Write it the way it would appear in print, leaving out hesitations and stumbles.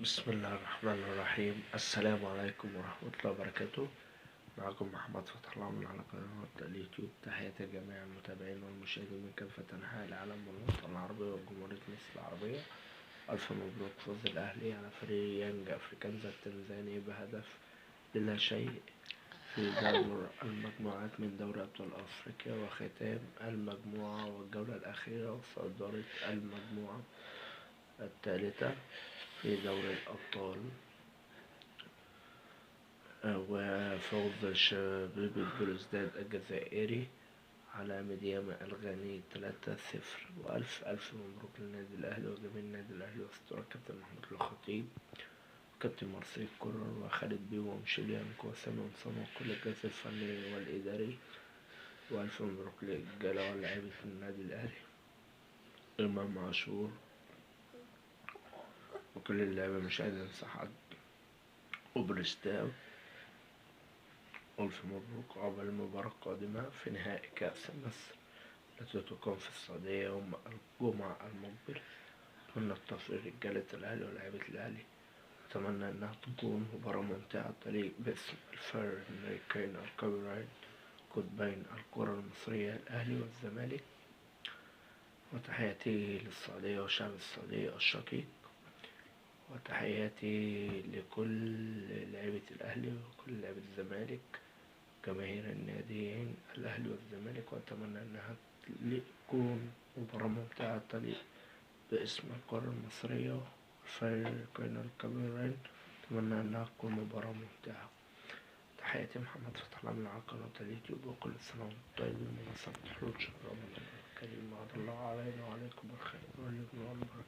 بسم الله الرحمن الرحيم. السلام عليكم ورحمة الله وبركاته. معكم محمد فتح الله من على قناة اليوتيوب. تحياتي لجميع المتابعين والمشاهدين من كافة أنحاء العالم والوطن العربي وجمهورية مصر العربية. ألف مبروك فوز الأهلي على فريق يانج أفريكانزا التنزاني بهدف بلا شيء في دور المجموعات من دوري أبطال أفريقيا، وختام المجموعة والجولة الأخيرة وصدارة المجموعة الثالثة في دوري الأبطال، وفوز شباب بلوزداد الجزائري على ميديام الغاني 3-0. وألف مبروك للنادي الأهلي وجميع النادي الأهلي وأسطورة كابتن محمود الخطيب وكابتن مارسيل كولر وخالد بيبو ومشيليانكو وسامي قمصان وكل الجهاز الفني والإداري. وألف مبروك للرجالة ولاعيبة النادي الأهلي، إمام عاشور وكل اللعيبة مش عايز أنسى حد، وبرستاو. ألف مبروك عقبال المباراة القادمة في نهائي كأس مصر التي تقام في السعودية يوم الجمعة المقبل. أتمنى التوفيق لرجالة الأهلي ولاعيبة الأهلي، أتمنى إنها تكون مباراة ممتعة تليق باسم الفريقين الكبيرين قطبين الكرة المصرية الأهلي والزمالك. وتحياتي للسعودية وشعب السعودية الشقيق، وتحياتي لكل لعيبة الأهلي وكل لعيبة الزمالك، جماهير الناديين الأهلي والزمالك. وأتمنى إنها تكون مباراة ممتعة تليق باسم القارة المصرية والفريقين الكبيرين. أتمنى إنها تكون مباراة ممتعة. تحياتي محمد فتح الله من على قناة اليوتيوب، وكل سنة وأنتم طيبين بمناسبة حلول شهر رمضان الكريم. وعد الله علينا وعليكم بالخير واليمن والبركة.